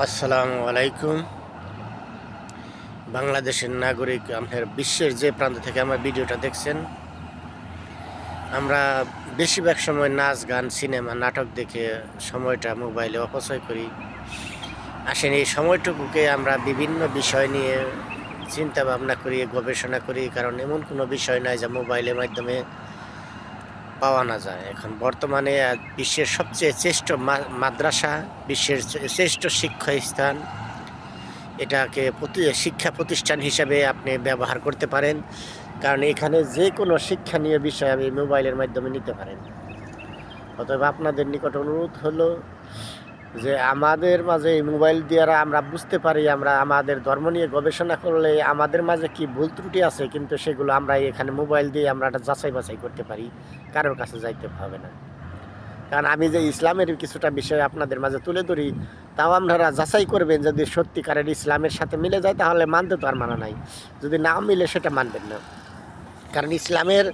আসসালামু আলাইকুম। বাংলাদেশের নাগরিক আমাদের বিশ্বের যে প্রান্ত থেকে আমার ভিডিওটা দেখছেন, আমরা বেশিরভাগ সময় নাচ গান সিনেমা নাটক দেখে সময়টা মোবাইলে অপচয় করি। আসেন এই সময়টুকুকে আমরা বিভিন্ন বিষয় নিয়ে চিন্তা ভাবনা করি, গবেষণা করি, কারণ এমন কোনো বিষয় নাই যা মোবাইলের মাধ্যমে পাওয়া না যায়। এখন বর্তমানে বিশ্বের সবচেয়ে শ্রেষ্ঠ মাদ্রাসা, বিশ্বের শ্রেষ্ঠ শিক্ষাস্থান, এটাকে শিক্ষা প্রতিষ্ঠান হিসাবে আপনি ব্যবহার করতে পারেন, কারণ এখানে যে কোনো শিক্ষণীয় বিষয় আপনি মোবাইলের মাধ্যমে নিতে পারেন। অতএব আপনাদের নিকট অনুরোধ হলো যে আমাদের মাঝে এই মোবাইল দ্বারা আমরা বুঝতে পারি, আমরা আমাদের ধর্ম নিয়ে গবেষণা করলে আমাদের মাঝে কি ভুল ত্রুটি আছে, কিন্তু সেগুলো আমরা এখানে মোবাইল দিয়ে আমরা একটা যাচাই বাছাই করতে পারি, কারোর কাছে যাইতে হবে না। কারণ আমি যে ইসলামের কিছুটা বিষয় আপনাদের মাঝে তুলে ধরি, তাও আপনারা যাচাই করবেন, যদি সত্যিকারের ইসলামের সাথে মিলে যায় তাহলে মানতে তো আর মানা নাই, যদি না মিলে সেটা মানবেন না। কারণ ইসলামের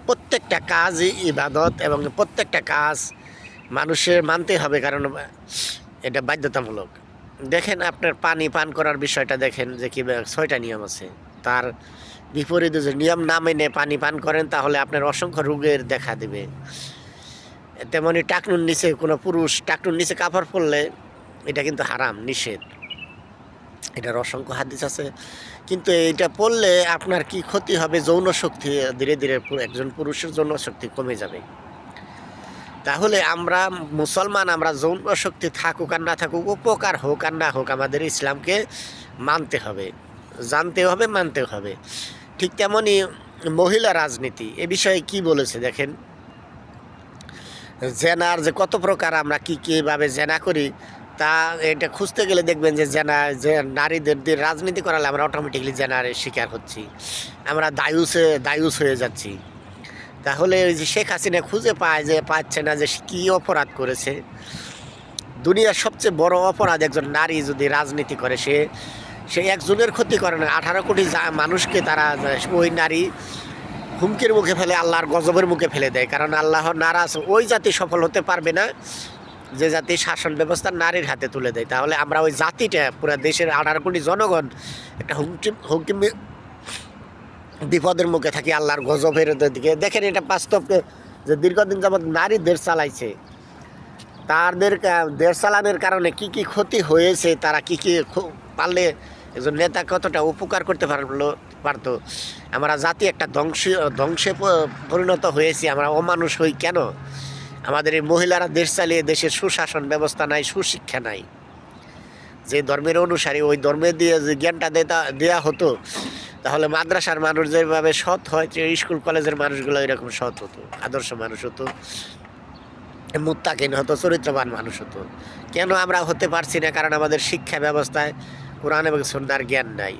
প্রত্যেকটা কাজই ইবাদত, এবং প্রত্যেকটা কাজ মানুষের মানতে হবে, কারণ এটা বাধ্যতামূলক। দেখেন আপনার পানি পান করার বিষয়টা দেখেন, যে কি 6টা নিয়ম আছে, তার বিপরীতে যে নিয়ম না মেনে পানি পান করেন তাহলে আপনার অসংখ্য রোগের দেখা দেবে। তেমনি টাকনুর নিচে কোনো পুরুষ টাকনুর নিচে কাপড় পরলে এটা কিন্তু হারাম, নিষেধ, এটার অসংখ্য হাদিস আছে। কিন্তু এটা পড়লে আপনার কি ক্ষতি হবে, যৌন শক্তি ধীরে ধীরে একজন পুরুষের যৌন শক্তি কমে যাবে। তাহলে আমরা মুসলমান, আমরা যৌন শক্তি থাকুক আর না থাকুক, উপকার হোক আর না হোক, আমাদের ইসলামকে মানতে হবে, জানতে হবে, মানতে হবে। ঠিক তেমনই মহিলা রাজনীতি এ বিষয়ে কি বলেছে দেখেন। জেনার যে কত প্রকার, আমরা কীভাবে জেনা করি তা এটা খুঁজতে গেলে দেখবেন যে নারীদের দিয়ে রাজনীতি করালে আমরা অটোমেটিকলি জেনার শিকার হচ্ছি, আমরা দায়ুস হয়ে যাচ্ছি। তাহলে ওই যে শেখ হাসিনা খুঁজে পাচ্ছে না যে কী অপরাধ করেছে। দুনিয়ার সবচেয়ে বড় অপরাধ, একজন নারী যদি রাজনীতি করে সে একজনের ক্ষতি করে না, 18 কোটি মানুষকে তারা, ওই নারী হুমকির মুখে ফেলে, আল্লাহর গজবের মুখে ফেলে দেয়। কারণ আল্লাহর নারাজ, ওই জাতি সফল হতে পারবে না যে জাতি শাসন ব্যবস্থা নারীর হাতে তুলে দেয়। তাহলে আমরা ওই জাতিটা, পুরো দেশের 18 কোটি জনগণ একটা হুমকি বিপদের মুখে থাকি, আল্লাহর গজবের দিকে। দেখেন এটা বাস্তবকে, যে দীর্ঘদিন যাবৎ নারী দেশ চালাইছে, তাদের দেশ চালানোর কারণে কি কি ক্ষতি হয়েছে, তারা কি পারলে একজন নেতা কতটা উপকার করতে পারতো। আমরা জাতি একটা ধ্বংসে পরিণত হয়েছি, আমরা অমানুষ হই কেন? আমাদের এই মহিলারা দেশ চালিয়ে, দেশের সুশাসন ব্যবস্থা নাই, সুশিক্ষা নাই। যে ধর্মের অনুসারী, ওই ধর্মে দিয়ে যে জ্ঞানটা দেওয়া হতো, তাহলে মাদ্রাসার মানুষ যেভাবে সৎ হয়, স্কুল কলেজের মানুষগুলো এরকম সৎ হতো, আদর্শ মানুষ হতো, মুত্তাকিন হতো, চরিত্রবান মানুষ হতো। কেন আমরা হতে পারছি না? কারণ আমাদের শিক্ষা ব্যবস্থায় কোরআন এবং সুন্নাহর জ্ঞান নাই,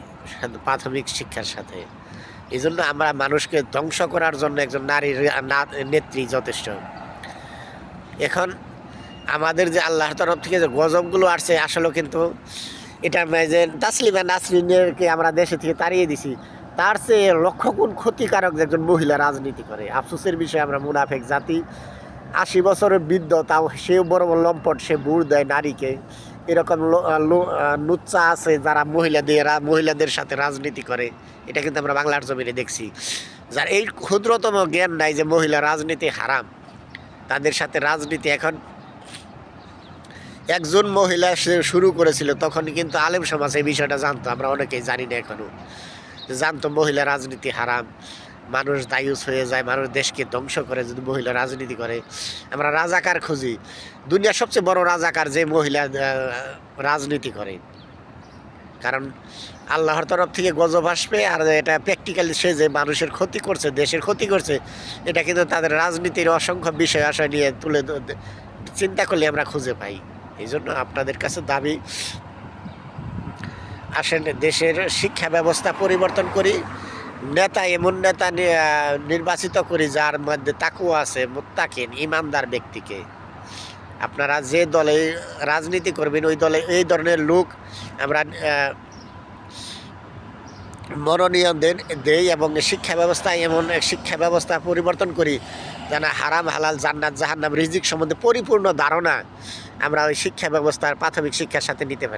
প্রাথমিক শিক্ষার সাথে। এই জন্য আমরা মানুষকে ধ্বংস করার জন্য একজন নারীর নেত্রী যথেষ্ট। এখন আমাদের যে আল্লাহর তরফ থেকে যে গজবগুলো আসছে, আসলে কিন্তু এটা যে তাসলিমা নাসরিনকে আমরা দেশে থেকে তাড়িয়ে দিছি, তার চেয়ে লক্ষ গুণ ক্ষতিকারক যে একজন মহিলা রাজনীতি করে। আফসোসের বিষয়ে আমরা মুনাফেক জাতি, 80 বছরের বৃদ্ধ, তাও সেও বড় বড় লম্পট, সে বুড় দেয় নারীকে। এরকম লুচ্চা আছে যারা মহিলাদের সাথে রাজনীতি করে, এটা কিন্তু আমরা বাংলার জমিনে দেখছি। যার এই ক্ষুদ্রতম জ্ঞান নাই যে মহিলা রাজনীতি হারাম, তাদের সাথে রাজনীতি। এখন একজন মহিলা সে শুরু করেছিল, তখন কিন্তু আলেম সমাজ এই বিষয়টা জানতো, আমরা অনেকেই জানি না এখনও, জানতো মহিলা রাজনীতি হারাম, মানুষ দায়ুস হয়ে যায়, মানুষ দেশকে ধ্বংস করে যদি মহিলা রাজনীতি করে। আমরা রাজাকার খুঁজি, দুনিয়ার সবচেয়ে বড় রাজাকার যে মহিলা রাজনীতি করে, কারণ আল্লাহর তরফ থেকে গজব আসবে। আর এটা প্র্যাকটিক্যালি সে যে মানুষের ক্ষতি করছে, দেশের ক্ষতি করছে, এটা কিন্তু তাদের রাজনীতির অসংখ্য বিষয় আশয় নিয়ে চিন্তা করলে আমরা খুঁজে পাই। এই জন্য আপনাদের কাছে দাবি, আসেন দেশের শিক্ষা ব্যবস্থা পরিবর্তন করি, নেতা এমন নেতা নির্বাচিত করি যার মধ্যে তাকুয়া আছে, মুত্তাকিন ইমানদার ব্যক্তিকে। আপনারা যে দলে রাজনীতি করবেন, ওই দলে এই ধরনের লোক আমরা মনোনয়ন দেই, এবং শিক্ষা ব্যবস্থা পরিবর্তন করি, যেন হারাম হালাল, জান্নাত জাহান্নাম, রিজিক সম্বন্ধে পরিপূর্ণ ধারণা আমরা ওই শিক্ষা ব্যবস্থার প্রাথমিক শিক্ষার সাথে নিতে পারি।